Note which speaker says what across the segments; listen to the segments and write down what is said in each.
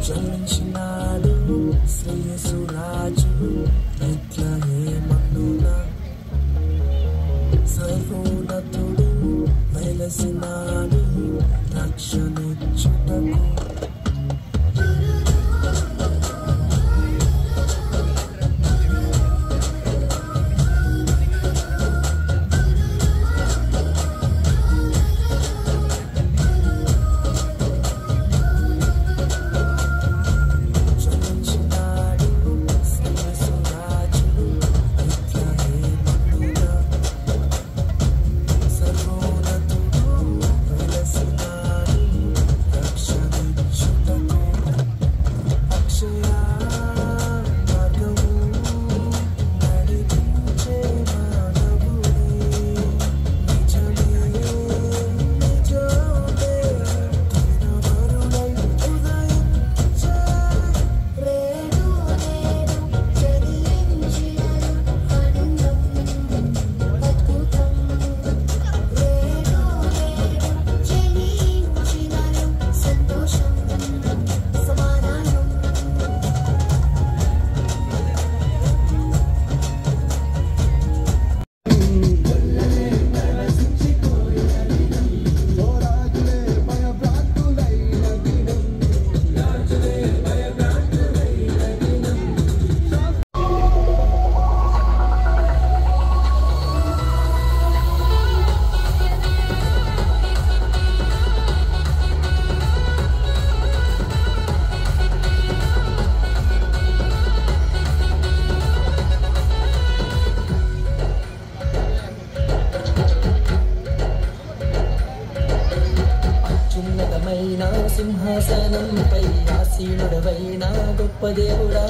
Speaker 1: జన్మించినాడు శ్రేయసురాజు బెత్లెహేమనున సర్వోన్నతుడు వెలసినాడు రక్షణిచ్చుటకు సింహాసనంపై ఆసీనుడవైన గొప్ప దేవుడా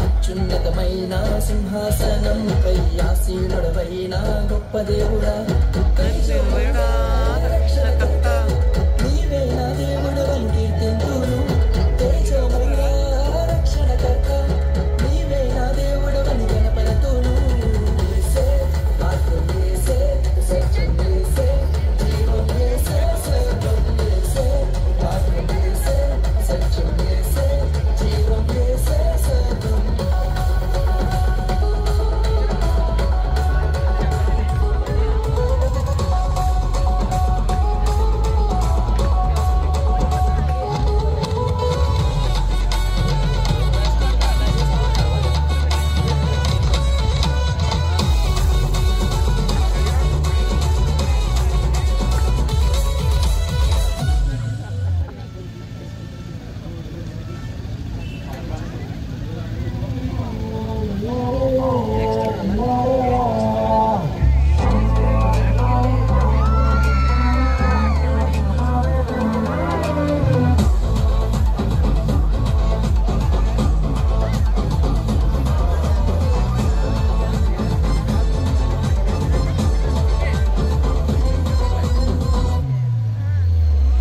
Speaker 1: అత్యున్నతమైన సింహాసనంపై ఆసీనుడవైన గొప్ప దేవుడా రక్షణకర్త నీవే నా దేవుడు అని కీర్తింతును తేజోమయ రక్షణకర్త నీవే నా దేవుడు అని గణపరతును యేసే మాత్రం యేసే సత్యం యేసే జీవం యేసే సర్వం యేసే మాత్రం యేసే సత్యం యేసే జీవం యేసే సర్వం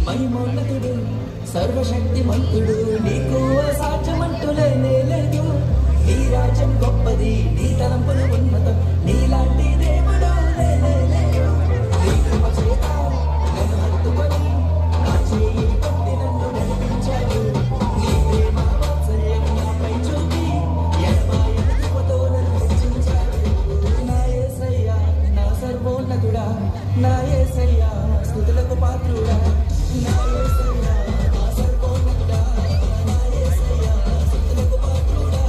Speaker 1: మహిమోన్నతుడు సర్వశక్తిమంతుడు నీకు అసాధ్యమంటులేనే లేదు నీ రాజ్యం గొప్పది నీ తలంపులు ఉన్నతం నీలాంటి దేవుడు లేనే లేడు నీ కృప చేత నన్ను హత్తుకొని నా చేయి పట్టి నన్ను నడిపించాడు నీ ప్రేమ వాత్సల్యం నాపై చూపి ఎడబాయని కృపతో నన్ను హెచ్చించాడు నా యేసయ్యా నా సర్వోన్నతుడా నా యేసయ్యా స్తుతులకు పాత్రుడా నా యేసయ్యా నా సర్వోన్నతుడా నా యేసయ్యా స్తుతులకు పాత్రుడా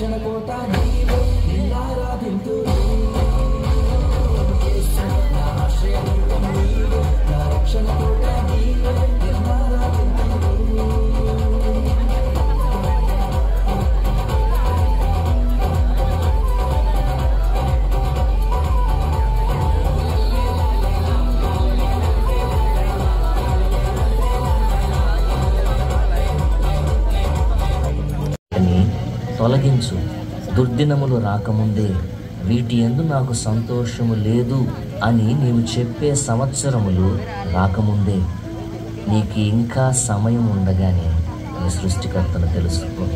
Speaker 1: రక్షణ కోట నీవే నిన్నారాధింతును యేసు నా ఆశ్రయదుర్గం నీవే నా రక్షణ కోట నీవే నిన్నారాధింతును
Speaker 2: తొలగించు. దుర్దినములు రాకముందే వీటి యందు నాకు సంతోషము లేదు అని నీవు చెప్పే సంవత్సరములు రాకముందే నీకు ఇంకా సమయం ఉండగానే నీ సృష్టికర్తను తెలుసుకో.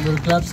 Speaker 2: అందరూ క్లాప్స్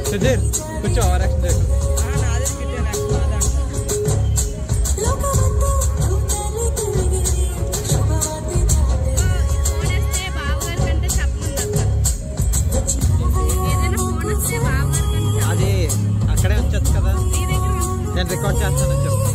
Speaker 3: सुधीर कुछ और एक्शन देखो అది అక్కడే ఉంచొచ్చు కదా నేను రికార్డ్ చేస్తానని చెప్పు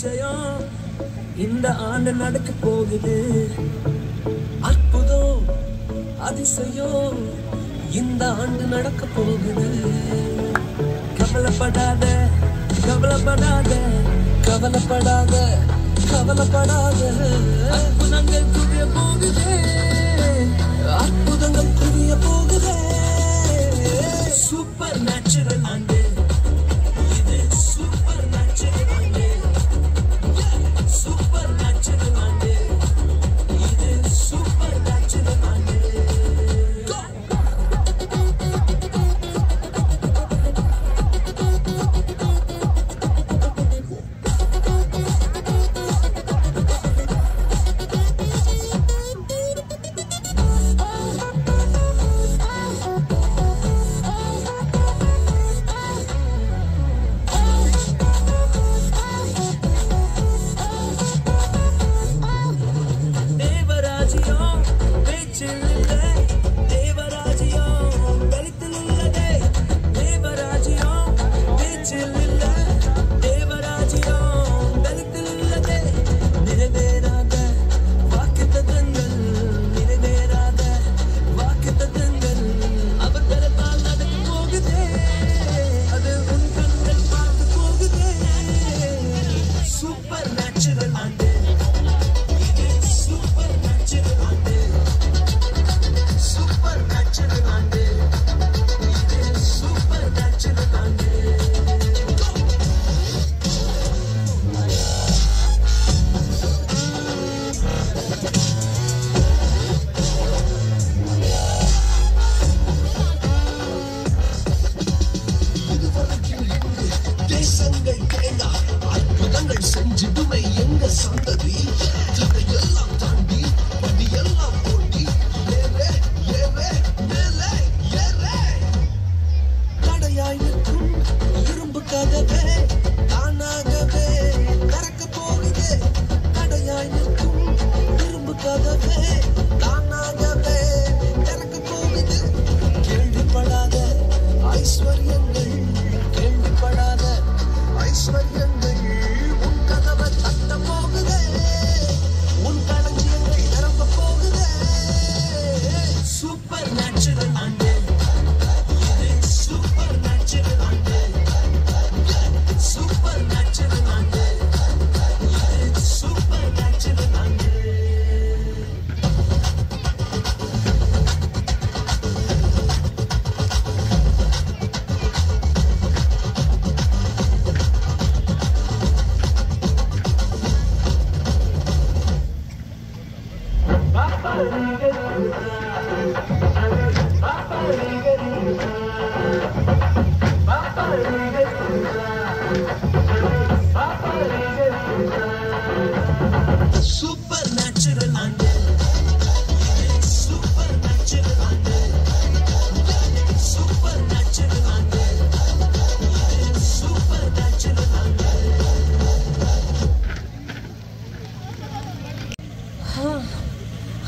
Speaker 4: அதிசயம் இந்த ஆண்டு நடக்க போகுது. அற்புதம் அதிசயம் இந்த ஆண்டு நடக்க போகுது. கவலைப்படாத கவலைப்படாத கவலைப்படாத கவலைப்படாத. அற்புதங்கள் குவிய போகுது, அற்புதங்கள் குவிய போகுது. சூப்பர் நேச்சுரல் ஆண்டு இது, சூப்பர் நேச்சுரல் ஆண்டு, சூப்பர் நேச்சுரல் ஆண்டு இது, சூப்பர் நேச்சுரல் ஆண்டு.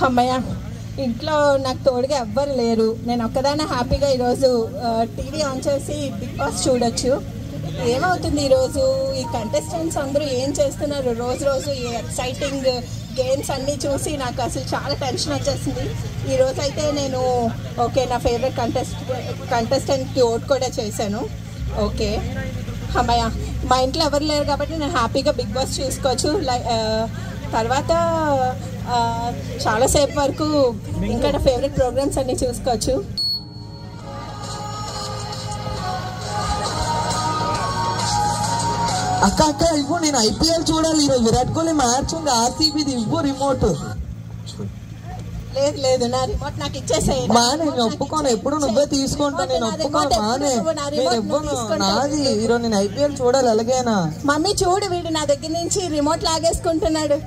Speaker 5: అమ్మయ్య, ఇంట్లో నాకు తోడుగా ఎవ్వరు లేరు. నేను ఒక్కదానే హ్యాపీగా ఈరోజు టీవీ ఆన్ చేసి బిగ్ బాస్ చూడొచ్చు. ఏమవుతుంది ఈరోజు, ఈ కంటెస్టెంట్స్ అందరూ ఏం చేస్తున్నారు, రోజు ఈ ఎక్సైటింగ్ గేమ్స్ అన్నీ చూసి నాకు అసలు చాలా టెన్షన్ వచ్చేసింది. ఈరోజు అయితే నేను ఓకే నా ఫేవరెట్ కంటెస్టెంట్కి ఓట్ కూడా చేశాను. ఓకే అమ్మయ్య, మా ఇంట్లో ఎవరు లేరు కాబట్టి నేను హ్యాపీగా బిగ్ బాస్ చూసుకోవచ్చు. తర్వాత చాలాసేపు వరకు ఇంకా నా ఫేవరెట్ ప్రోగ్రామ్స్ అన్నీ చూసుకోవచ్చు.
Speaker 6: అక్క అక్క ఇవ్వు, నేను ఐపీఎల్ చూడాలి ఈరోజు. విరాట్ కోహ్లీ మ్యాచ్ ఉంది, ఆర్సీబీది. ఇవ్వు రిమోట్.
Speaker 5: లేదు లేదు, నా రిమోట్ నాకు ఇచ్చేసేయి.
Speaker 6: నేను ఒప్పుకోను, ఎప్పుడు నువ్వే తీసుకుంటా. నేను ఒప్పుకోను మానే, నేను ఇవ్వను. నాది ఈరోజు నేను ఐపీఎల్ చూడాలి ఎలాగైనా.
Speaker 5: మమ్మీ చూడు, వీడు నా దగ్గర నుంచి రిమోట్ లాగేసుకుంటున్నాడు.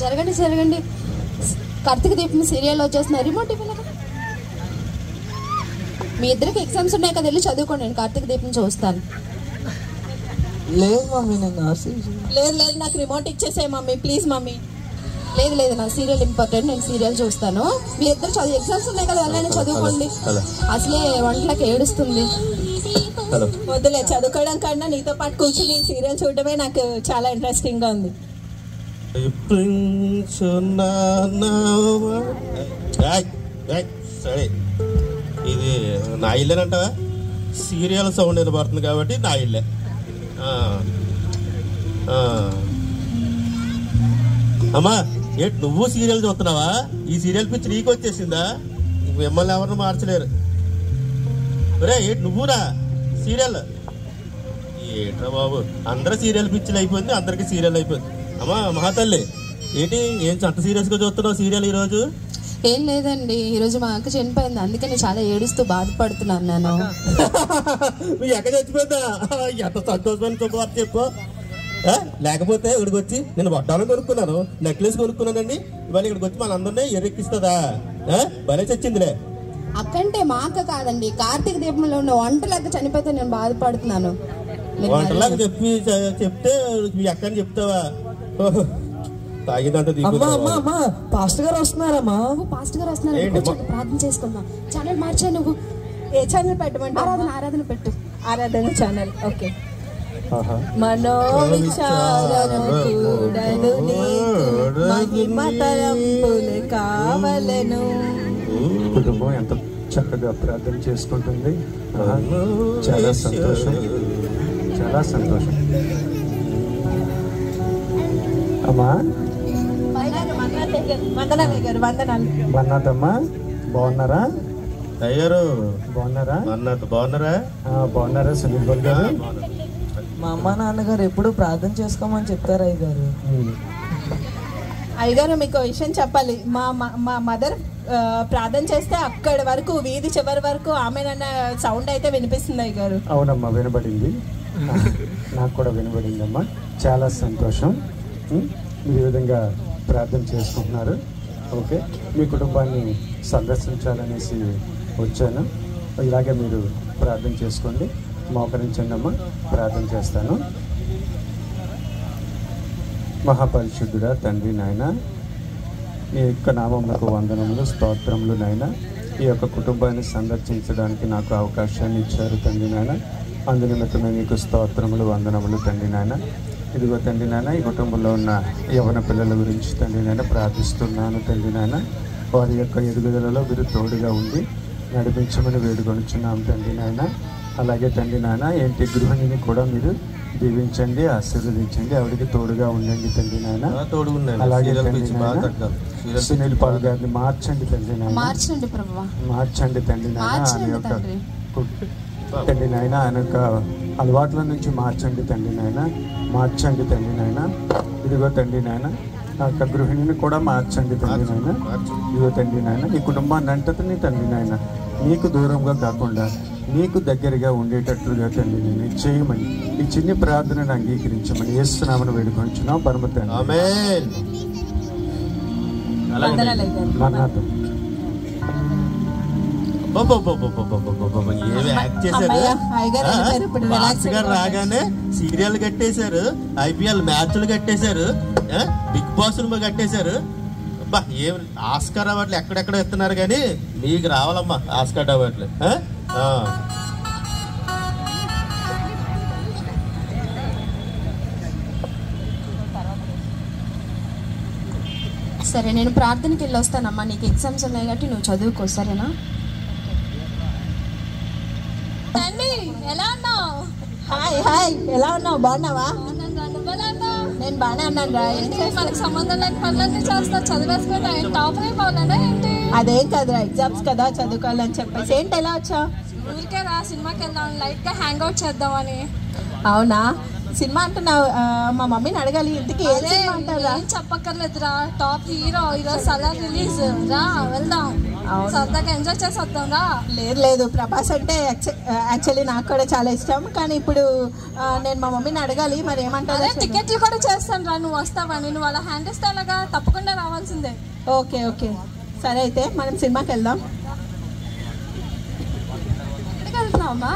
Speaker 7: జరగండి జరగండి, కార్తీక దీపం సీరియల్ వచ్చేస్తున్నా. రిమోట్ ఇవ్వలేక మీ ఇద్దరికి ఎగ్జామ్స్ ఉన్నాయి కదా, వెళ్ళి చదువుకోండి. నేను కార్తీక దీపం చూస్తాను.
Speaker 6: లేదు మమ్మీ, నేను
Speaker 5: లేదు లేదు, నాకు రిమోట్ ఇచ్చేసే మమ్మీ, ప్లీజ్ మమ్మీ.
Speaker 7: లేదు లేదు, నా సీరియల్ ఇంపార్టెంట్, నేను సీరియల్ చూస్తాను. మీ ఇద్దరు చదువు ఎగ్జామ్స్ ఉన్నాయి కదా, వెళ్ళండి చదువుకోండి. అసలే వంటలకు ఏడుస్తుంది.
Speaker 8: హలో
Speaker 5: వద్దులే, చదువుకోవడం కన్నా నీతో పాటు కూర్చుని సీరియల్ చూడటమే నాకు చాలా ఇంట్రెస్టింగ్ గా ఉంది.
Speaker 8: సరే, ఇది నా ఇల్లేనంటావా? సీరియల్ సౌండ్ వినబడుతుంది కాబట్టి నా ఇల్లే. అమ్మా ఏంటి నువ్వు సీరియల్ చూస్తున్నావా? ఈ సీరియల్ పిచ్చి నీకు వచ్చేసిందా? మిమ్మల్ని ఎవరిని మార్చలేరు. ఒరే ఏంటి నువ్వురా సీరియల్? ఏంట్రా బాబు, అందరూ సీరియల్ పిచ్చిలు అయిపోయింది, అందరికి సీరియల్ అయిపోయింది. అమ్మా మహాతల్లి ఏంటి ఏం అంత సీరియస్ గా చూస్తున్నావు సీరియల్ ఈరోజు?
Speaker 7: ఏం లేదండి, ఈరోజు మా అక్క చనిపోయింది, అందుకని చాలా ఏడుస్తూ బాధపడుతున్నాను నేను.
Speaker 8: మీ ఎక్క చచ్చిపోయిందా? ఎంత సంతోషమైన శుభవార్త చెప్పు. లేకపోతే ఇక్కడికి వచ్చి నేను వడ్డానం కొనుక్కున్నాను, నెక్లెస్ కొనుక్కున్నానండి, ఇవాళ ఇక్కడికి వచ్చి మనందరినీ ఎర్రెక్కిస్తుందా? భలే చచ్చిందిలే.
Speaker 7: అక్కంటే మా అక్క కాదండి, కార్తీక దీపంలో ఉన్న వంటలక్క చనిపోతే నేను బాధపడుతున్నాను.
Speaker 8: వంటలాగా చెప్తే మీ అక్కని చెప్తావా? తాగినంత
Speaker 6: పాస్టర్ గారు వస్తున్నారమ్మా.
Speaker 7: పాస్టర్ గారు వస్తున్నారు, ప్రార్థన చేసుకుందాం. ఛానల్ మార్చా నువ్వు?
Speaker 5: ఏ ఛానల్ పెట్టమంటే?
Speaker 7: ఆరాధన పెట్టు.
Speaker 5: ఆరాధన ఛానల్. ఓకే. మనోవిచారము కూడదు నీకు, మహిమ తలంపులు కావలెను.
Speaker 9: కుటుంబం ఎంత చక్కగా ప్రార్థన చేసుకుంటుంది. చాలా సంతోషం, చాలా సంతోషం. అమ్మా మన్నాథమ్మా బాగున్నారా?
Speaker 8: అయ్యారు
Speaker 9: బాగున్నారా?
Speaker 8: బాగున్నారా
Speaker 9: సునీల్ బాబు గారు?
Speaker 6: మా అమ్మ నాన్నగారు ఎప్పుడు ప్రార్థన చేసుకోమని చెప్తారు అయ్యగారు.
Speaker 5: అయ్యగారు మీకు విషయం చెప్పాలి, మా మదర్ ప్రార్థన చేస్తే అక్కడి వరకు, వీధి చివరి వరకు ఆమెనన్న సౌండ్ అయితే వినిపిస్తుంది అయ్యగారు.
Speaker 9: అవునమ్మా వినబడింది, నాకు కూడా వినబడిందమ్మా. చాలా సంతోషం. ఈ విధంగా ప్రార్థన చేసుకుంటున్నారు. ఓకే, మీ కుటుంబాన్ని సందర్శించాలనేసి వచ్చాను. ఇలాగే మీరు ప్రార్థన చేసుకోండి. మోకరించండి అమ్మా, ప్రార్థన చేస్తాను. మహాపరిశుద్ధుడా తండ్రి నాయన, నీ యొక్క నామములకు వందనములు స్తోత్రములు నాయన. ఈ యొక్క కుటుంబాన్ని సందర్శించడానికి నాకు అవకాశాన్ని ఇచ్చారు తండ్రి నాయన. అందునిమిత్తమే నీకు స్తోత్రములు వందనములు తండ్రి నాయన. ఇదిగో తండ్రి నాయన, ఈ కుటుంబంలో ఉన్న యవ్వన పిల్లల గురించి తండ్రి నాయన ప్రార్థిస్తున్నాను తండ్రి నాయన. వారి యొక్క ఎదుగుదలలో మీరు తోడుగా ఉండి నడిపించమని వేడుకొనిచున్నాం తండ్రి నాయన. అలాగే తండ్రి నాయన, ఏంటి గృహిణిని కూడా మీరు దీవించండి, ఆశీర్వదించండి, ఆవిడికి తోడుగా ఉండండి తండ్రి నాయన. అలాగే తండ్రి నాయన, సునీల్ పాల్ గారిని మార్చండి తండ్రి నాయన, మార్చండి తండ్రి నాయన. ఆయన యొక్క తండ్రి నాయన, ఆయన యొక్క అలవాట్ల నుంచి మార్చండి తండ్రి నాయన, మార్చండి తండ్రి నాయన. ఇదిగో తండ్రి నాయన, ఆ యొక్క గృహిణిని కూడా మార్చండి తండ్రి నాయన. ఇదిగో తండ్రి నాయన, ఈ కుటుంబాన్ని అంతటిని తండ్రి నాయన నీకు దూరంగా కాకుండా నీకు దగ్గరగా ఉండేటట్లుగా తండ్రి నేను చేయమని, ఈ చిన్ని ప్రార్థనను అంగీకరించమని యేసునామమున వేడుకొంచున్నాం పరమ తండ్రి.
Speaker 8: ఆమేన్.
Speaker 9: మన్నాథం.
Speaker 8: ఏమి యాక్ట్ చేశారు? మాస్ గారు రాగానే సీరియల్ కట్టేశారు, ఐపీఎల్ మ్యాచ్లు కట్టేశారు, బిగ్ బాస్ కట్టేశారు. అబ్బా ఏం ఆస్కార్ అవార్డులు ఎక్కడెక్కడ ఇస్తున్నారు, కానీ మీకు రావాలమ్మా ఆస్కార్ అవార్డులు.
Speaker 7: సరే, నేను ప్రార్థనకి వెళ్ళి వస్తానమ్మా. నీకు ఎగ్జామ్స్ ఉన్నాయి కాబట్టి నువ్వు చదువుకో, సరేనా?
Speaker 5: ఎలా ఉన్నావు? హాయ్, ఎలా ఉన్నావు? బాగున్నావా? నేను బాగానే ఉన్నాను రా.
Speaker 10: మనకి సంబంధం లేని పనులన్నీ చేస్తా, చదివేసుకుంటా. టాప్ అయిపోవాలన్నా ఏంటి?
Speaker 5: అదేం కదరా, ఎగ్జామ్స్ కదా, చదువుకోవాలని చెప్పేసి. ఏంటి ఎలా వచ్చా?
Speaker 10: ఊరికే రా, సినిమాకి వెళ్దాం, లైట్ గా హ్యాంగ్ అవుట్ చేద్దామని.
Speaker 5: అవునా? సినిమా అంటున్నావు, మా మమ్మీని అడగాలి. ఇంతకీ
Speaker 10: ఏం చెప్పక్కర్లేదురా, టాప్ హీరో ఈరోజు సలార్ రిలీజ్, రా వెళ్దాం, సరదాగా ఎంజాయ్ చేసి వద్దాం రా.
Speaker 5: లేదు, ప్రభాస్ అంటే యాక్చువల్లీ నాకు కూడా చాలా ఇష్టం, కానీ ఇప్పుడు నేను మా మమ్మీని అడగాలి, మరి ఏమంటారు?
Speaker 10: టికెట్లు కూడా చేస్తాను రా, నువ్వు వస్తావని. నువ్వు అలా హ్యాండ్ ఇస్తే అలాగా తప్పకుండా రావాల్సిందే.
Speaker 5: ఓకే, సరే అయితే మనం సినిమాకి వెళ్దాం.
Speaker 10: ఎక్కడికి వెళ్తున్నావమ్మా?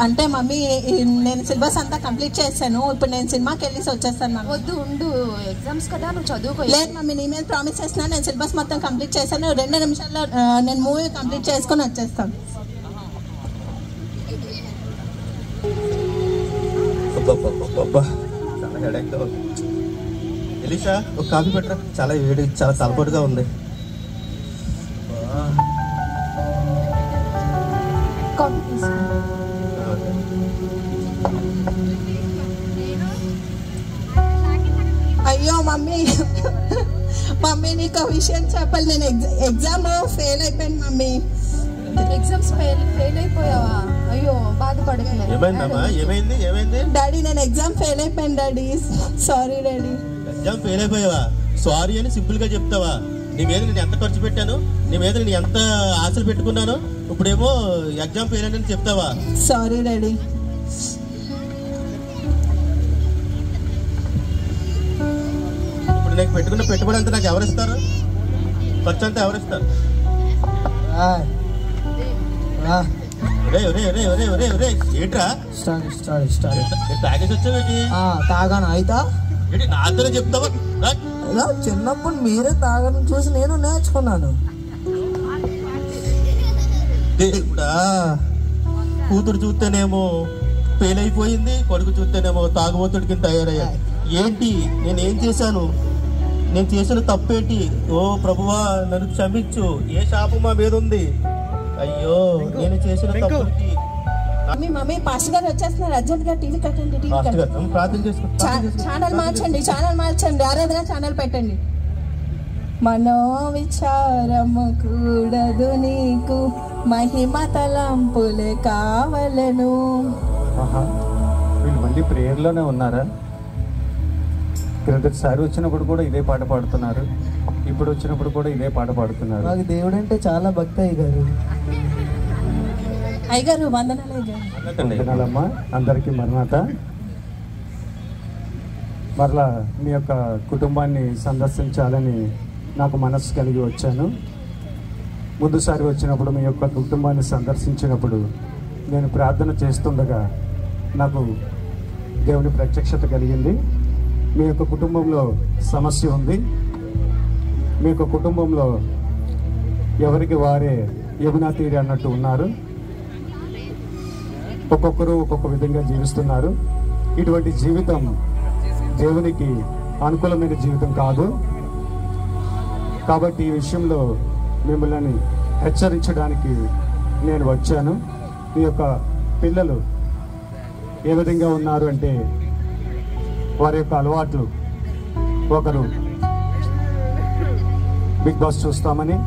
Speaker 5: అంటే మమ్మీ, నేను సిలబస్ అంతా కంప్లీట్ చేశాను, ఇప్పుడు నేను సినిమాకి వెళ్ళేసి వచ్చేస్తాను.
Speaker 7: వద్దు, ఉండు, ఎగ్జామ్స్ కదా, నువ్వు చదువుకో.
Speaker 5: లేదు మమ్మీ, నీ మీద ప్రామిస్ చేస్తున్నాను, నేను సిలబస్ మొత్తం కంప్లీట్ చేశాను. 2 నిమిషాల్లో నేను మూవీ కంప్లీట్ చేసుకొని వచ్చేస్తాను.
Speaker 8: అబ్బా చాలా హెడేక్గా ఉంది. ఎలీషా ఒక కాఫీ పెట్టరా, చాలా వేడి, చాలా తలపొడిగా ఉంది.
Speaker 5: అయ్యో మమ్మీ, మమ్మీ నీకు ఆ విషయం చెప్పాలి. నేను ఎగ్జామ్ ఫెయిల్ అయిపోయాను మమ్మీ.
Speaker 7: ఎగ్జామ్స్ ఫెయిల్ అయిపోయావా? అయ్యో బాధపడుతున్నాను.
Speaker 8: ఏమైందమ్మా? ఏమైంది?
Speaker 5: డాడీ నేను ఎగ్జామ్ ఫెయిల్ అయిపోయాను daddy. Sorry daddy.
Speaker 8: Exam fail అయిపోయావా? సారీ అని సింపుల్ గా చెప్తావా? నీ మీద నేను ఎంత ఖర్చు పెట్టాను, నీ మీద నేను ఎంత ఆశలు పెట్టుకున్నాను, ఇప్పుడేమో ఎగ్జామ్ ఫెయిల్ అని చెప్తావా?
Speaker 5: Sorry daddy.
Speaker 8: ఇప్పుడు నాకు పెట్టుకున్న పెట్టుబడి అంతా నాకు ఎవరిస్తారు? ఖర్చు అంతా ఎవరిస్తారు? ఏంట్రా తాగేసి వచ్చావేంటి?
Speaker 6: తాగాను అయితా
Speaker 8: నాతోనే చెప్తావా?
Speaker 6: చిన్నప్పుడు మీరే తాగడం చూసి నేను నేర్చుకున్నాను.
Speaker 8: దేవుడా, కూతురు చూస్తేనేమో ఫెయిల్ అయిపోయింది, కొడుకు చూస్తేనేమో తాగుబోతుడికి తయారయ్యాడు. ఏంటి నేనేం చేశాను? నేను చేసిన తప్పేంటి? ఓ ప్రభువా నన్ను క్షమించు. ఏ శాపం మా మీద ఉంది? అయ్యో నేను చేసిన తప్పుకి.
Speaker 5: మమ్మీ పాస్టర్ గారు వచ్చేస్తున్నారు, అర్జెంట్ గా టీవీ కట్టండి.
Speaker 8: ప్రార్థన చేసుకో.
Speaker 5: ఛానల్ మార్చండి, ఆరాధన ఛానల్ పెట్టండి. మనో విచారము కూడదు నీకు, మహిమ తలంపులే కావలను.
Speaker 9: వీళ్ళు మళ్ళీ ప్రేయర్లోనే ఉన్నారా? క్రిందటిసారి వచ్చినప్పుడు కూడా ఇదే పాట పాడుతున్నారు, ఇప్పుడు వచ్చినప్పుడు కూడా ఇదే పాట పాడుతున్నారు.
Speaker 6: నాకు దేవుడు అంటే చాలా భక్తి అయ్యగారు.
Speaker 5: అయ్యగారు వందనాలమ్మా.
Speaker 9: అందరికీ మరణాత. మరలా మీ యొక్క కుటుంబాన్ని సందర్శించాలని నాకు మనస్సు కలిగి వచ్చాను. ముందుసారి వచ్చినప్పుడు మీ యొక్క కుటుంబాన్ని సందర్శించినప్పుడు నేను ప్రార్థన చేస్తుండగా నాకు దేవుని ప్రత్యక్షత కలిగింది. మీ యొక్క కుటుంబంలో సమస్య ఉంది. మీ యొక్క కుటుంబంలో ఎవరికి వారే యమునా తీరి అన్నట్టు ఉన్నారు. ఒక్కొక్కరు ఒక్కొక్క విధంగా జీవిస్తున్నారు. ఇటువంటి జీవితం దేవునికి అనుకూలమైన జీవితం కాదు. కాబట్టి ఈ విషయంలో మిమ్మల్ని హెచ్చరించడానికి నేను వచ్చాను. మీ యొక్క పిల్లలు ఏ విధంగా ఉన్నారు అంటే వారి యొక్క అలవాట్లు, ఒకరు బిగ్ బాస్ చూస్తామని,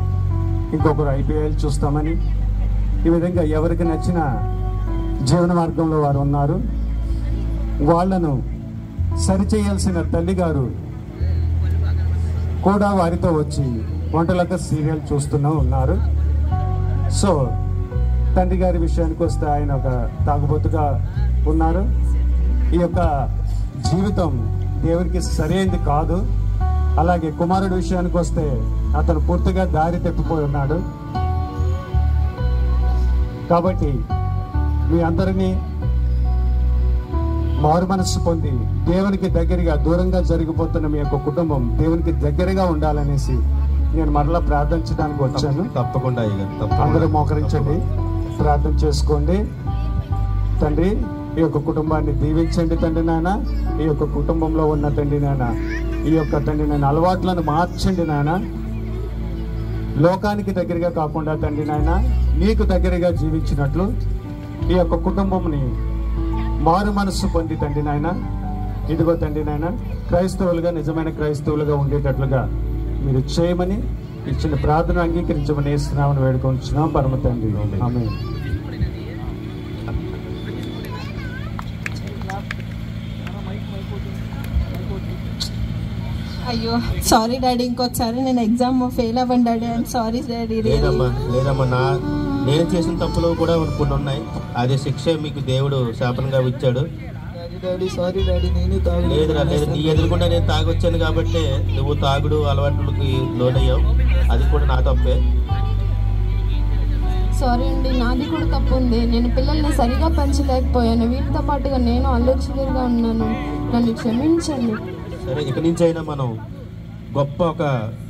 Speaker 9: ఇంకొకరు IPL చూస్తామని, ఈ విధంగా ఎవరికి నచ్చిన జీవన మార్గంలో వారు ఉన్నారు. వాళ్లను సరిచేయాల్సిన తల్లిగారు కూడా వారితో వచ్చి వంటలక సీరియల్ చూస్తూనే ఉన్నారు. సో తండ్రి గారి విషయానికి వస్తే ఆయన ఒక తాగుబోతుగా ఉన్నారు. ఈ యొక్క జీవితం దేవునికి సరైనది కాదు. అలాగే కుమారుడి విషయానికి వస్తే అతను పూర్తిగా దారి తప్పిపోయి ఉన్నాడు. కాబట్టి మీ అందరినీ మారు మనస్సు పొంది దేవునికి దగ్గరగా, దూరంగా జరిగిపోతున్న మీ యొక్క కుటుంబం దేవునికి దగ్గరగా ఉండాలనేసి నేను మరలా ప్రార్థించడానికి వచ్చాను.
Speaker 8: తప్పకుండా
Speaker 9: అందరూ మోకరించండి, ప్రార్థన చేసుకోండి. తండ్రి ఈ యొక్క కుటుంబాన్ని దీవించండి తండ్రి నాయన. ఈ యొక్క కుటుంబంలో ఉన్న తండ్రి నాయన, ఈ యొక్క తండ్రి నాయన అలవాట్లను మార్చండి నాయన. లోకానికి దగ్గరగా కాకుండా తండ్రి నాయన నీకు దగ్గరగా జీవించినట్లు ఈ యొక్క కుటుంబంని మారు మనస్సు పొంది తండ్రి నాయన, ఇదిగో తండ్రి నాయన క్రైస్తవులుగా, నిజమైన క్రైస్తవులుగా ఉండేటట్లుగా మీరు చేయమని ఇచ్చిన ప్రార్థన అంగీకరించమని యేసునామమున వేడుకొంచున్నాం పరమ తండ్రి. ఆమేన్.
Speaker 5: అయ్యో సారీ డాడీ, ఇంకొకసారి నేను ఎగ్జామ్ ఫెయిల్ అవ్వండి డాడీ. I'm sorry daddy.
Speaker 8: లేదమ్మా, నేను చేసిన తప్పులు కూడా కొన్ని ఉన్నాయి. అదే శిక్ష మీకు దేవుడు శాపంగా ఇచ్చాడు. లేదురా, లేదు, నీ ఎదురుకుండా నేను తాగొచ్చాను కాబట్టి నువ్వు తాగుడు అలవాట్లకి లోనయ్యావు. అది కూడా నా తప్పే.
Speaker 7: సారీ అండి, నాది కూడా తప్పు ఉంది. నేను పిల్లల్ని సరిగా పెంచలేకపోయాను. వీటితో పాటుగా నేను ఆలోచనగా ఉన్నాను. నన్ను క్షమించండి.
Speaker 8: సరే, ఇక నుంచి అయినా మనం గొప్ప ఒక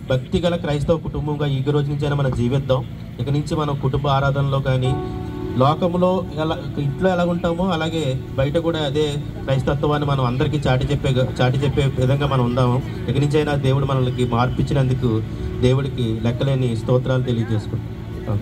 Speaker 8: భక్తి గల క్రైస్తవ కుటుంబంగా ఈ రోజు నుంచి అయినా మనం జీవిద్దాం. ఇక నుంచి మనం కుటుంబ ఆరాధనలో కానీ లోకంలో ఎలా ఇంట్లో ఎలా ఉంటామో అలాగే బయట కూడా అదే క్రైస్తత్వాన్ని మనం అందరికీ చాటి చెప్పే విధంగా మనం ఉందాము. ఇక నుంచి అయినా దేవుడు మనల్ని మార్పించినందుకు దేవుడికి లెక్కలేని స్తోత్రాలు తెలియజేసుకుంటాం.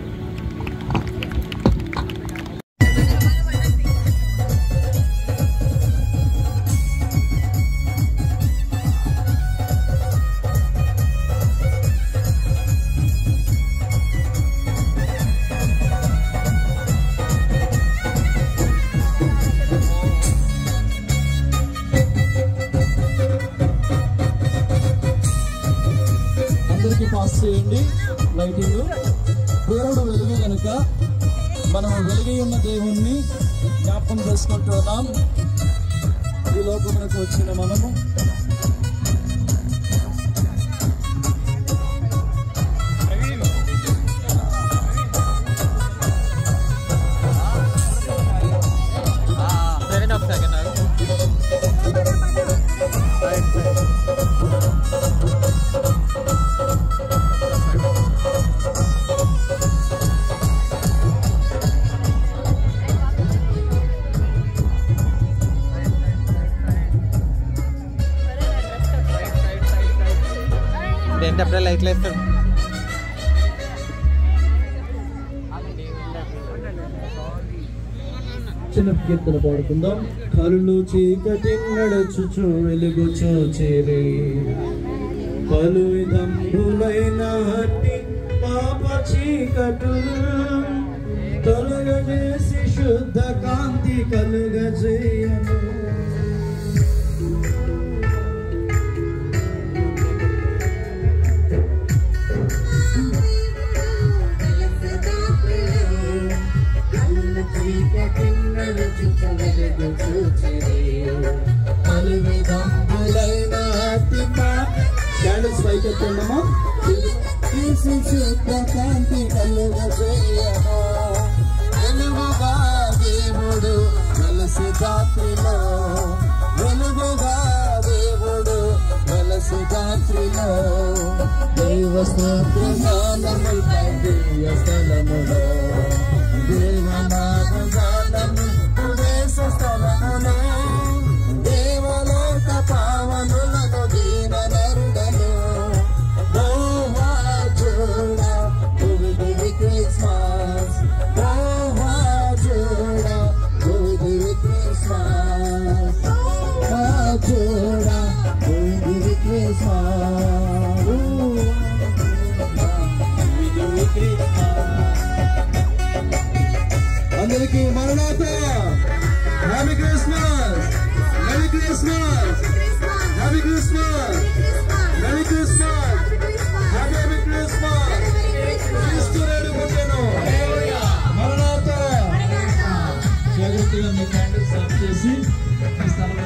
Speaker 11: పాస్ చేయండి లైటింగ్. దేవుడు వెలుగు కనుక మనం వెలిగి ఉన్న దేవుణ్ణి జ్ఞాపకం చేసుకుంటున్నాం. ఈ లోకమునకు వచ్చిన మనము
Speaker 3: అప్పుడే లైట్లు వేస్తాడు.
Speaker 11: చిన్న కీర్తన పాడుకుందాం. కళ్ళు చీకటి నడుచుచు వెలుగు చూచేరే పలు విధంబులైన హట్టి పాప చీకటు తొలగజేసి శుద్ధ కాంతి కలుగజేయను. వెలుగుగా దేవుడు వెలసి రాత్రిలో, వెలుగుగా దేవుడు వెలసి రాత్రిలో దైవ స్తోత్రగానములపై దివ్య స్థలములో దేవనామగానము ప్రవేశ స్థలములో దేవలోక పావనులను దీన నరుడను Christmas, oh Juda, Merry Christmas, oh Juda, Merry Christmas, Merry Christmas. అందరికీ మరణాతా, Happy Christmas, Merry Christmas, Happy Christmas, Merry Christmas, Happy Christmas. జాగ్రత్తగా మీ క్యాండిల్స్ ఆఫ్ చేసి ఈ స్థలం